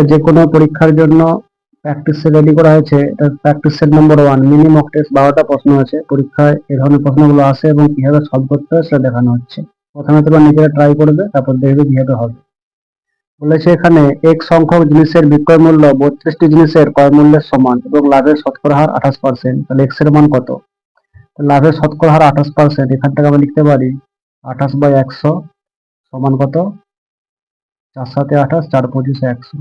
যে কোনো পরীক্ষার জন্য প্র্যাকটিস সেট রেডি করা হয়েছে। এটা practice set number 1, mini mock test. 12টা প্রশ্ন আছে পরীক্ষায়, এই ধরনের প্রশ্নগুলো আসে এবং কিভাবে সলভ করতে হয় সেটা দেখানো হচ্ছে। প্রথমে তোমরা নিজেরা ট্রাই করবে, তারপর দেখবে কিভাবে হবে। বলেছে এখানে এক সংখ্যক জিনিসের বিক্রয় মূল্য 32টি জিনিসের ক্রয় মূল্যের সমান এবং লাভের শতকরা হার 28%। তাহলে এক্স এর মান কত? লাভের শতকরা হার 28%, এখান থেকে আমরা লিখতে পারি 28/100 সমান কত? 4 7 28, 4 25 100।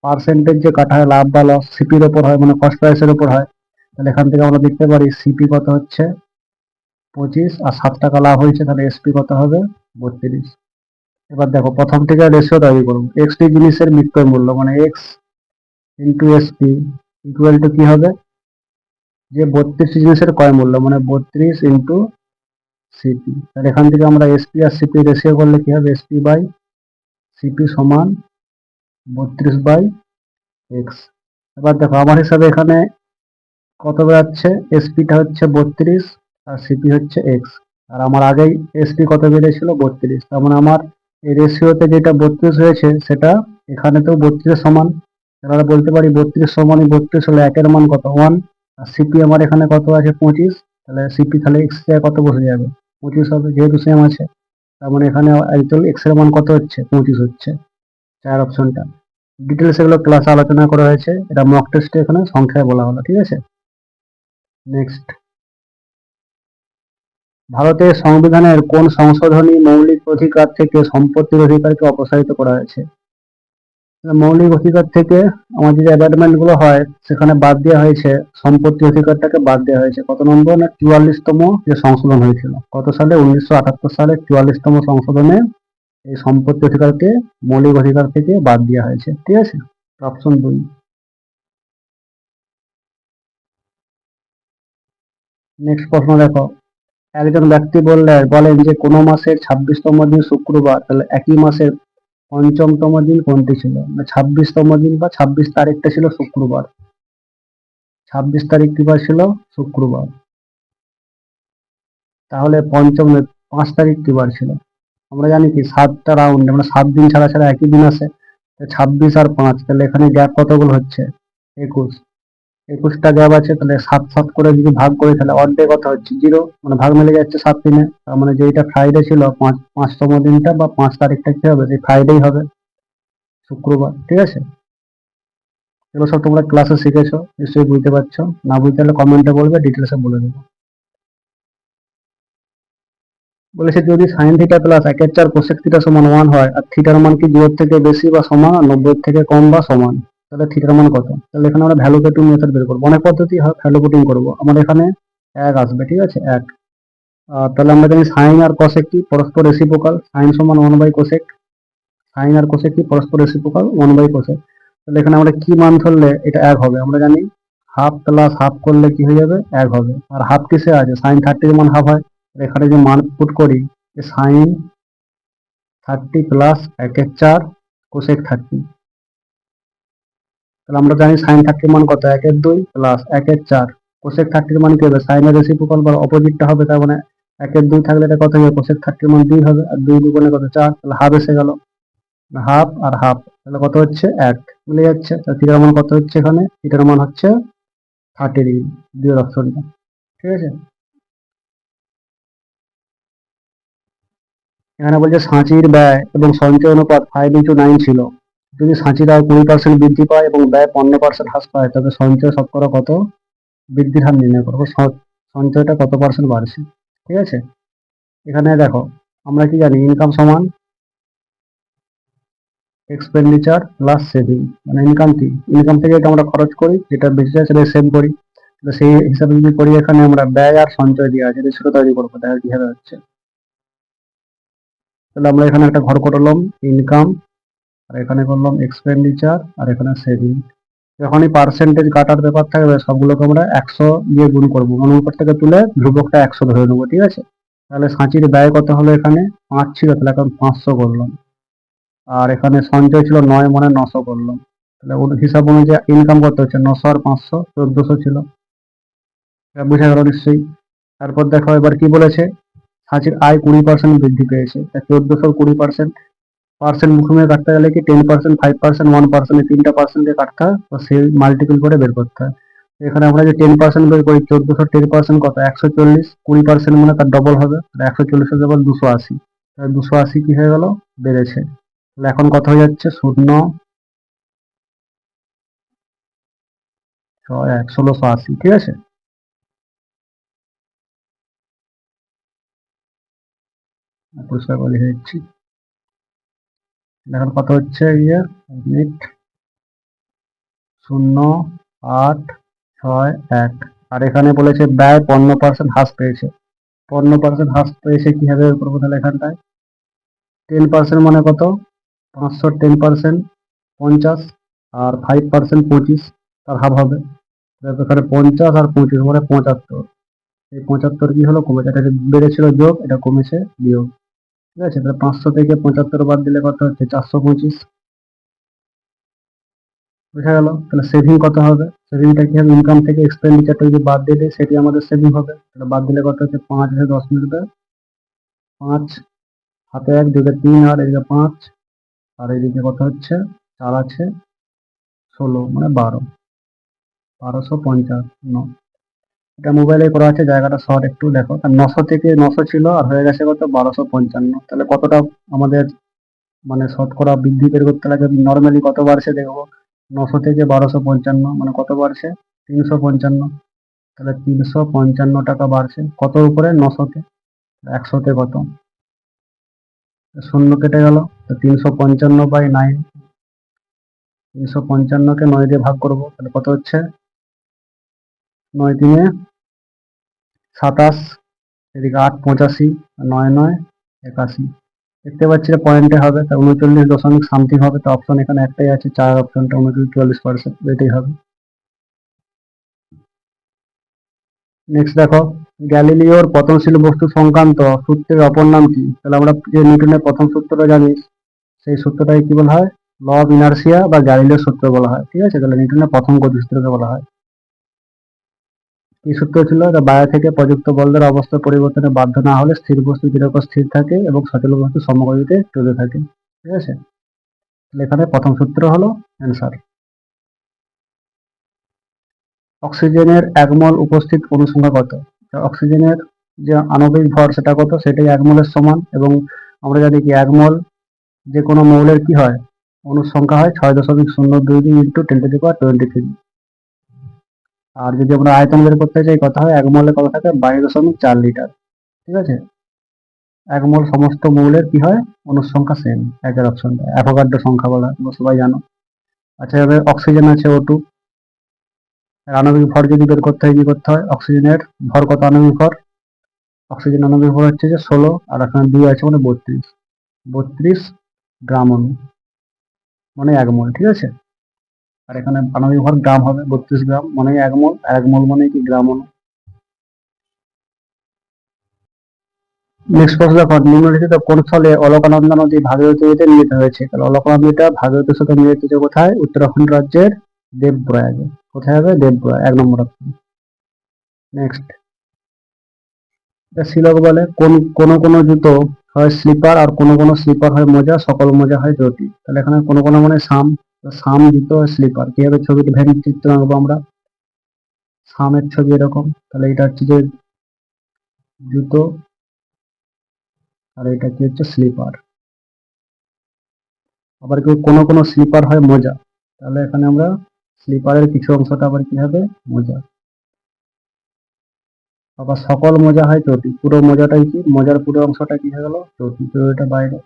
পার্সেন্টেজ যে কাটা হয় লাভ বা লস সিপির ওপর হয়, মানে কস্ট প্রাইসের ওপর হয়। তাহলে এখান থেকে আমরা দেখতে পারি সিপি কত হচ্ছে 25 আর 7 টাকা লাভ হয়েছে, তাহলে এসপি কত হবে 32। এবার দেখো প্রথম থেকে রেশিও তৈরি করবো। এক্সটি জিনিসের বিক্রয় মূল্য মানে x into SP equal to কি হবে? যে 32টি জিনিসের ক্রয় মূল্য মানে 32 ইন্টু সিপি। তাহলে এখান থেকে আমরা এসপি আর সিপি রেশিও করলে কি হবে? এসপি বাই সিপি সমান 32/x। এবার দেখো আমার হিসাবে এখানে কত বেরাচ্ছে? এসপিটা হচ্ছে 32 আর সিপি হচ্ছে এক্স। আর আমার আগেই এসপি কত বেরিয়েছিল? 32। তার মানে আমার এই রেশিওতে যেটা 32 হয়েছে সেটা এখানেতেও 32 সমান। তাহলে বলতে পারি 32 সমানই 32 হলে একের মান কত? 1। আর সিপি আমার এখানে কত আছে? 25। তাহলে সিপি তাহলে এক্স কত বসে যাবে? 25 হবে, যেহেতু সেম আছে। তার মানে এখানে একচুয়ালি এক্স এর মান কত হচ্ছে? 25 হচ্ছে। 4 অপশনটা ডিটেলস এগুলো ক্লাসে আলোচনা করা হয়েছে, এটা মক টেস্টে এখানে সংখ্যায় বলা হলো। ঠিক আছে, নেক্সট। ভারতের সংবিধানের কোন সংশোধনী মৌলিক অধিকার থেকে সম্পত্তির অধিকারকে অপসারিত করা হয়েছে? মৌলিক অধিকার থেকে আমার যে অ্যামেন্ডমেন্ট গুলো হয় সেখানে বাদ দেওয়া হয়েছে সম্পত্তি অধিকারটাকে বাদ দেওয়া হয়েছে। কত নম্বর? না 44তম যে সংশোধন হয়েছিল। কত সালে? 1978 সালে 44তম সংশোধনে এই সম্পত্তি অধিকারকে মৌলিক অধিকার থেকে বাদ দেওয়া হয়েছে। ঠিক আছে, অপশন 2। নেক্সট প্রশ্ন দেখো, একজন ব্যক্তি বলেন যে কোনো মাসের 26তম দিন শুক্রবার, তাহলে একই মাসের পঞ্চমতম দিন কোনটি ছিল? 26তম দিন বা 26 তারিখটা ছিল শুক্রবার। 26 তারিখ কি বার ছিল? শুক্রবার। তাহলে পঞ্চম 5 তারিখ কি বার ছিল? আমরা জানি কি 7টা রাউন্ড, মানে 7 দিন ছাড়া ছাড়া একই দিন আসে। 26 আর 5, তাহলে এখানে গ্যাপ কতগুলো হচ্ছে? 21। 21টা গ্যাপ আছে, তাহলে 7 7 করে যদি ভাগ করি তাহলে অর্ধেক কত হচ্ছে? 0, মানে ভাগ মিলে যাচ্ছে 7 দিনে। তার মানে যেটা ফ্রাইডে ছিল 5তম দিনটা বা 5 তারিখটা কি হবে? সেই ফ্রাইডেই হবে, শুক্রবার। ঠিক আছে, এগুলো সব তোমরা ক্লাসে শিখেছো, নিশ্চয়ই বুঝতে পারছো। না বুঝতে হলে কমেন্টে বলবে, ডিটেলসে বলে দেবো। বলেছে যদি sine theta plus 1/4 cosec theta সমান 1 হয় আর থিটার মান কি 0 থেকে বেশি বা সমান আর 90 থেকে কম বা সমান, তাহলে থিটার মান কত? তাহলে এখানে আমরা ভ্যালু পুটিং মেথড বের করবো। অনেক পদ্ধতি হয়, ভ্যালু পুটিং করবো। আমার এখানে 1 আসবে। ঠিক আছে, 1। তাহলে আমরা জানি সাইন আর কোসেক কি পরস্পর রেসিপ্রোকাল। সাইন সমান 1/কোসেক। সাইন আর কোসেক কি পরস্পর রেসিপ্রোকাল, 1/কোসেক। তাহলে এখানে আমরা কি মান ধরলে এটা 1 হবে? আমরা জানি হাফ প্লাস হাফ করলে কি হয়ে যাবে? 1 হবে। আর হাফ কিসে আছে? সাইন 30 মান হাফ হয়। এখানে যে মান পুট করি যে সাইন 30 প্লাস 1/4 কোসেক 30, তাহলে আমরা জানি সাইন 30 মান কত? 1/2 প্লাস 1/4 কোসেক 30 মান কি হবে? সাইনের রেসিপ্রোকাল বা অপোজিটটা হবে। তার মানে 1/2 থাকলে এটা কত হবে? কোসেক 30 মান 2 হবে। আর 2 দুগুণে কত? 4, তাহলে হাফ এসে গেল। হাফ আর হাফ তাহলে কত হচ্ছে? 1 মিলে যাচ্ছে। তাহলে থিটার মান কত হচ্ছে? এখানে থিটার মান হচ্ছে 30 ডিগ্রি। দুই অপশনটা। ঠিক আছে, এখানে বলছে সাঁচির ব্যয় এবং সঞ্চয় অনুপাত 5:9 ছিল। যদি সাঁচির আয় 20% বৃদ্ধি পায় এবং ব্যয় 15% হ্রাস পায়, তবে সঞ্চয় শতকরা কত বৃদ্ধির হার নির্ণয় করবো? সঞ্চয়টা কত পার্সেন্ট বাড়ছে? ঠিক আছে, এখানে দেখো আমরা কি জানি? ইনকাম সমান এক্সপেন্ডিচার প্লাস সেভিং। মানে ইনকাম কি? ইনকাম থেকে এটা আমরা খরচ করি, যেটা বেঁচে যায় সেটা সেভ করি। তো সেই হিসাবে যদি করি, এখানে আমরা ব্যয় আর সঞ্চয় দিয়ে আছে, সেটা তৈরি করবো। দেখা কিভাবে হচ্ছে। তাহলে আমরা এখানে একটা ঘর করলাম ইনকাম, আর এখানে করলাম এক্সপেন্ডিচার, আর এখানে সেভিং। যখনই পার্সেন্টেজ কাটার ব্যাপার থাকবে সবগুলোকে আমরা 100 দিয়ে গুণ করবো, মানে উপর থেকে তুলে ধ্রুবকটা 100 ধরে নেবো। ঠিক আছে, তাহলে সাঁচির ব্যয় কত হলো? এখানে 5 ছিল, তাহলে এখন 500 করলাম। আর এখানে সঞ্চয় ছিল 9, মানে 900 করলাম। তাহলে ওর হিসাব অনুযায়ী ইনকাম কত হচ্ছে? 900 আর 500 1400 ছিল। এটা বোঝা গেল নিশ্চয়ই। তারপর দেখো এবার কি বলেছে? সাঁচির আয় 20% বৃদ্ধি পেয়েছে। 1400 20%, পার্সেন্ট মুখে কাটতে গেলে কি 10%, 5%, 1%, এই 3টা পার্সেন্ট দিয়ে কাটতে হয়, তো সেই মাল্টিপল করে বের করতে হয়। এখানে আমরা যে 10% বের করি, 1400 10% কত, 140, 20% মানে তার ডবল হবে, 140 ডবল 280, 280 কি হয়ে গেল, বেড়েছে। তাহলে এখন কত হয়ে যাচ্ছে, 0.61, ঠিক আছে। পরিষ্কার করে লিখে দিচ্ছি। এখন কত হচ্ছে, ইয়ে মিনিট 0.861, আর এখানে বলেছে ব্যয় 15% হ্রাস পেয়েছে। 15% হ্রাস পেয়েছে কিভাবে বের করবো তাহলে এখানটায়, 10% মানে কত, 500 10% 50, আর 5% 25, তার হাফ হবে। এখানে 50 আর 25 মানে 75, এই 75 কি হলো, কমেছে, এটা বেড়েছিল যোগ, এটা কমেছে বিয়োগ, ঠিক আছে। তাহলে 500 থেকে 75 বাদ দিলে কত হচ্ছে, 425, বোঝা গেল। তাহলে সেভিং কত হবে, সেভিংটা কি হবে, ইনকাম থেকে এক্সপেন্ডিচারটা যদি বাদ দিয়ে দেয় সেটি আমাদের সেভিং হবে। তাহলে বাদ দিলে কত হচ্ছে, 5 আছে 10 মিনিটে, 5 হাতে 1 দিকে 3 আর এদিকে 5, আর এইদিকে কত হচ্ছে, 4 আছে 16 মানে 1250। এটা মোবাইলে করা আছে, জায়গাটা শর্ট একটু দেখো। 900 থেকে 900 ছিল আর হয়ে গেছে কত, 1255। তাহলে কতটা আমাদের মানে শতকরা বৃদ্ধি বের করতে লাগে, নর্মালি কত বাড়ছে দেখবো। 900 থেকে 1255 মানে কত বাড়ছে, 355। তাহলে 355 টাকা বাড়ছে, কত উপরে, 900-তে। 100-তে কত, শূন্য কেটে গেল, তো 355/9, 355-কে 9 দিয়ে ভাগ করবো, তাহলে কত হচ্ছে, 9 3 27, এদিকে 8 85, 9 9 81। দেখতে পাচ্ছি পয়েন্টে হবে, তা 39 দশমিক সামথিং হবে। তো অপশন এখানে একটাই আছে, 4 অপশনটা 39-44%, এটাই হবে। নেক্সট দেখো, গ্যালিলিওর পতনশীল বস্তু সংক্রান্ত সূত্রের অপর নাম কি। তাহলে আমরা যে নিউটনের প্রথম সূত্রটা জানি, সেই সূত্রটাকে কি বলা হয়, ল অফ ইনার্সিয়া বা গ্যালিলিওর সূত্র বলা হয়, ঠিক আছে। তাহলে নিউটনের প্রথম গতিসূত্রকে বলা হয়। এই সূত্র ছিল, বাইরে থেকে প্রযুক্ত বল দ্বারা অবস্থা পরিবর্তনে বাধ্য না হলে স্থির বস্তু চিরকাল স্থির থাকে এবং সচল বস্তু সমগতিতে চলতে থাকে, ঠিক আছে। তাহলে এখানে প্রথম সূত্র হলো অ্যান্সার। অক্সিজেনের 1 মোল উপস্থিত অণু সংখ্যা কত। অক্সিজেনের যে আণবিক ভর সেটা কত, সেটাই 1 মোলের সমান, এবং আমরা জানি কি 1 মোল যে কোনো মৌলের কি হয়, অণুর সংখ্যা হয় 6.022 ইন্টু 10⁻23। আর যদি আমরা আয়তন বের করতে চাই, কত হয়, 1 মোলে কত থাকে, 22.4 লিটার, ঠিক আছে। 1 মোল সমস্ত মৌলের কি হয়, অণুর সংখ্যা সেম, একের অপশনটা অ্যাভোগাড্রো সংখ্যা বলা হয়, তোমরা সবাই জানো। আচ্ছা, এবার অক্সিজেন আছে O2, আণবিক ভর যদি বের করতে হয় কি করতে হয়, অক্সিজেনের ভর কত, আণবিক ভর, অক্সিজেন আণবিক ভর হচ্ছে যে 16, আর এখানে 2 আছে মানে 32 গ্রাম অণু মানে 1 মোল, ঠিক আছে। আর এখানে আণবিক ভর গ্রাম হবে, 32 গ্রাম মানে 1 মোল, আর 1 মোল মানে কি গ্রাম অণু। নেক্সট প্রশ্ন দেখো, নিম্নলিখিত কোন স্থলে অলকানন্দা নদী ভাগীরথী নদীতে মিলিত হয়েছে। তাহলে অলকানন্দাটা ভাগীরথীর সাথে মিলিত হয়েছে কোথায়, উত্তরাখণ্ড রাজ্যের দেবপ্রয়াগে। কোথায় হবে, দেবপ্রয়াগ, 1 নম্বর অপশন। নেক্সট, শ্লোক বলে, কোন কোন জুতো হয় স্লিপার আর কোন কোন স্লিপার হয় মোজা, সকল মোজা হয় চটি। তাহলে এখানে কোন কোন মানে সাম জুতো হয় স্লিপার। কিভাবে ছবিটি ভ্যান চিত্র আঁকবো আমরা, সামের ছবি এরকম, তাহলে এটা হচ্ছে যে জুতো, আর এটা কি হচ্ছে স্লিপার। আবার কেউ কোন কোন স্লিপার হয় মোজা, তাহলে এখানে আমরা স্লিপারের কিছু অংশটা আবার কি হবে, মোজা। আবার সকল মোজা হয় চটি, পুরো মোজাটাই কি, মোজার পুরো অংশটা কি হয়ে গেল, চটি, তো এটা বাইরে।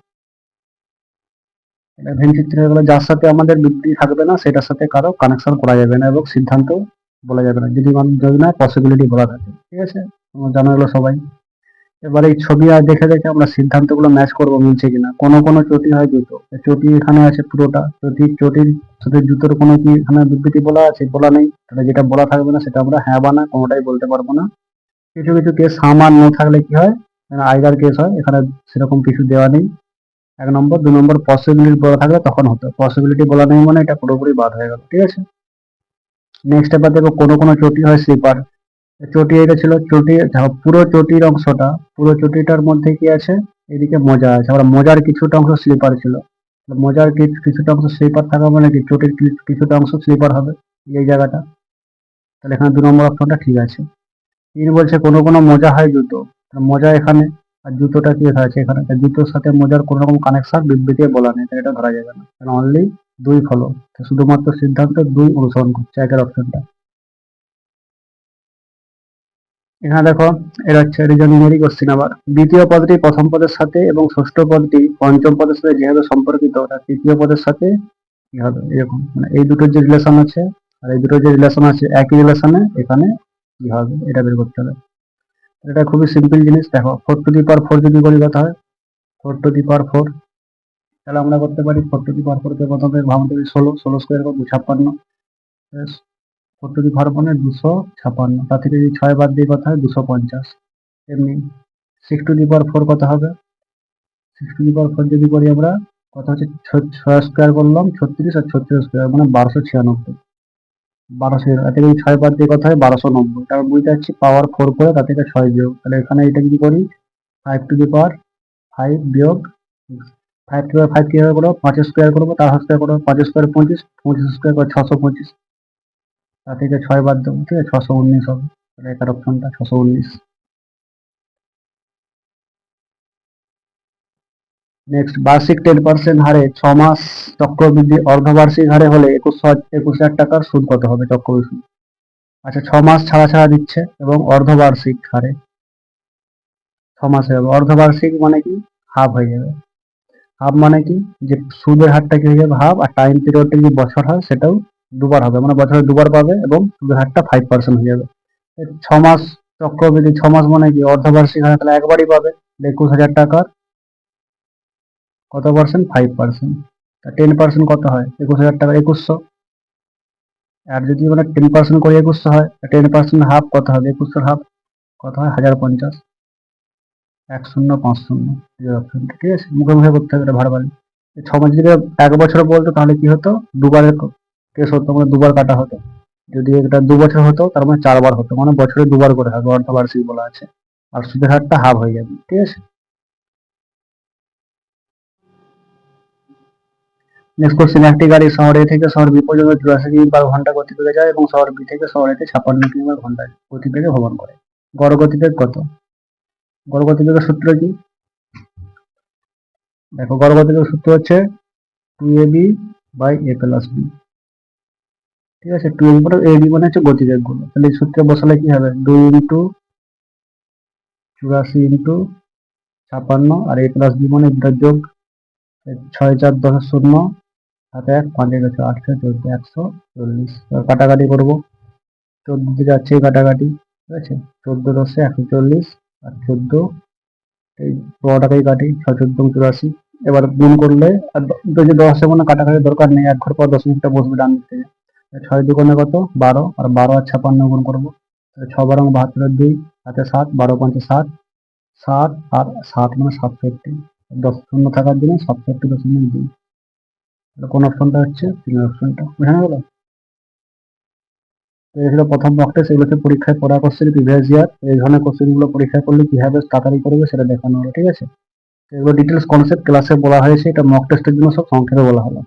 এটা ভেন চিত্র হয়ে গেল, যার সাথে আমাদের যুক্তি থাকবে না সেটার সাথে কারো কানেকশন করা যাবে না এবং সিদ্ধান্ত বলা যাবে না, যদি না পসিবিলিটি বলা থাকে, ঠিক আছে। তোমরা জানো এগুলো সবাই। এবার এই ছবি আর দেখে দেখে আমরা সিদ্ধান্তগুলো ম্যাচ করবো মিলছে কিনা। কোন কোন চটি হয় জুতো, চটি এখানে আছে পুরোটা, চটির সাথে জুতোর কোনো কি এখানে বিবৃতি বলা আছে, বলা নেই। তাহলে যেটা বলা থাকবে না সেটা আমরা হ্যাঁ বা না কোনোটাই বলতে পারবো না। কিছু কিছু কেস সাম আর নো থাকলে কি হয়, আইদার কেস হয়, এখানে সেরকম কিছু দেওয়া নেই। 1 নম্বর। 2 নম্বর, পসিবিলিটি বলা থাকলে তখন হতো, পসিবিলিটি বলা নেই মানে এটা পুরোপুরি বাদ হয়ে গেল, ঠিক আছে। নেক্সট এবার দেখো, কোন কোন চটি হয় স্লিপার। চটি এটা ছিল, চটি পুরো চটির অংশটা, পুরো চটিটার মধ্যে কি আছে, এদিকে মোজা আছে, আবার মোজার কিছুটা অংশ স্লিপার ছিল। মজার কিছুটা অংশ স্লিপার থাকা মানে কি চোটের কিছুটা অংশ স্লিপার হবে এই জায়গাটা। তাহলে এখানে 2 নম্বর অপশনটা ঠিক আছে। 3 বলছে কোনো কোনো মজা হয় জুতো, মজা এখানে আর জুতোটা কি লেখা আছে এখানে, জুতোর সাথে মজার কোনো রকম কানেকশন বিবৃতি বলা নেই, তাই এটা ধরা যাবে না, কারণ অনলি 2 ফলো, শুধুমাত্র সিদ্ধান্ত 2 অনুসরণ করছে একের অপশনটা। এখানে দেখো এটা হচ্ছে রিজনিংয়েরই কোশ্চেন আবার। দ্বিতীয় পদটি প্রথম পদের সাথে এবং ষষ্ঠ পদটি পঞ্চম পদের সাথে যেভাবে সম্পর্কিত তার তৃতীয় পদের সাথে কি হবে এরকম, মানে এই দুটোর যে রিলেশন আছে আর এই দুটোর যে রিলেশন আছে একই রিলেশনে এখানে কি হবে এটা বের করতে হবে। এটা খুবই সিম্পল জিনিস। দেখো 4 টু দি পাওয়ার 4 যদি করি কথা হয় 4 টু দি পাওয়ার 4, তাহলে আমরা করতে পারি 4 টু দি পাওয়ার 4 কে প্রথমে ভাঙতে পারি 16 স্কোয়ার করবো 56, 4 টু দি পাওয়ার মানে 256, তার থেকে যদি 6 বাদ দিয়ে কথা হয় 250। এমনি 6 টু দি পাওয়ার 4 কত হবে, 6 টু দি পাওয়ার 4 যদি করি আমরা কত হচ্ছে 6 স্কোয়ার করলাম 36 আর 36 স্কোয়ার মানে 1296, 1200, তার থেকে 6 বাদ দিয়ে কথা হয় 1290, তারপর বুঝতে পারছি পাওয়ার 4 করে তার থেকে 6 বিয়োগ, তাহলে এখানে এটা যদি করি 5 টু দি পাওয়ার 5 বিয়োগ 5 টু দি পাওয়ার 5 কিভাবে করবো 5 স্কোয়ার করবো তার স্কোয়ার করবো 5 স্কোয়ার 25, 25 স্কোয়ার করে 625, তার থেকে 6 বাদ দেবো, ঠিক আছে 619 হবে, তাহলে এটার অপশনটা 619। নেক্সট বার্ষিক 10% হারে 6 মাস চক্রবৃদ্ধি অর্ধবার্ষিক হারে হলে 21,000 টাকার সুদ কত হবে চক্রবৃদ্ধি সুদ। আচ্ছা 6 মাস ছাড়া ছাড়া দিচ্ছে এবং অর্ধবার্ষিক হারে 6 মাসে হবে, অর্ধবার্ষিক মানে কি হাফ হয়ে যাবে, হাফ মানে কি যে সুদের হারটা কি হয়ে যাবে হাফ, আর টাইম পিরিয়ডটা যদি বছর হয় সেটাও দুবার হবে, মানে বছরে দুবার পাবে এবং সুদের হারটা 5% হয়ে যাবে। 6 মাস চক্রবৃদ্ধি 6 মাস মানে কি অর্ধবার্ষিক হারে তাহলে একবারই পাবে 21,000 টাকার কত পার্সেন্ট 5%, 10% কত হয় 21,000 টাকা 2100, আর যদি মানে 10% করে 2100 হয় 10% হাফ কত হবে 2100 হাফ কত হয় 1050, 1050, ঠিক আছে মুখে মুখে করতে হবে এটা ভারবালি। 6 মাস যদি 1 বছর বলতো তাহলে কি হতো দুবারের কেস হতো, মানে দুবার কাটা হতো, যদি এটা 2 বছর হতো তার মানে 4 বার হতো, মানে বছরে দুবার করে হবে অর্ধবার্ষিক বলা আছে, আর সুদের হারটা হাফ হয়ে যাবে, ঠিক আছে। নেক্সট কোশ্চেন, একটি গাড়ি শহর এ থেকে শহর বি পর্যন্ত 84 কিমি/ঘন্টা গতিবেগে যায় এবং শহর বি থেকে শহর এতে 56 কিমি/ঘন্টা গতিবেগে ভ্রমণ করে, গড় গতিবেগ কত। গড় গতিবেগের সূত্র কি, দেখো গড় গতিবেগের সূত্র হচ্ছে 2ab/a+b, ঠিক আছে 2ab মানে ab মানে হচ্ছে গতিবেগ গুলো, তাহলে এই সূত্রে বসালে কি হবে 2 ইন্টু 84 ইন্টু 56 আর a+b মানে দুটো যোগ 6 4 10 0 7 1 5 1 8 14 140, কাটাকাটি করবো 14 দিয়ে যাচ্ছে কাটাকাটি, ঠিক আছে 14 10 140 আর 14 এই 12 টাকাই কাটি 6 14 84, এবার গুণ করলে আর 10 মানে কাটাকাটি দরকার নেই, এক ঘর পর দশমিকটা বসবে ডান দিক থেকে, 6 দুগুণে কত 12 আর 12 আর 56 গুণ করবো, 6 12 72 2 হাতে 7 12 5 7 7 আর 7 মানে 67, 10 শূন্য থাকার জন্য 67.2, কোন অপশনটা হচ্ছে 3 অপশনটা, বুঝা গেল। তো এই ছিল প্রথম মক টেস্ট, এগুলোকে পরীক্ষায় পড়া কোশ্চেন প্রিভিয়াস ইয়ার, এই ধরনের কোশ্চেন গুলো পরীক্ষা করলে কিভাবে তাড়াতাড়ি করবে সেটা দেখানো হলো, ঠিক আছে। এগুলো ডিটেলস কনসেপ্ট ক্লাসে বলা হয়েছে, এটা মক টেস্টের জন্য সব সংক্ষেপে বলা হলো।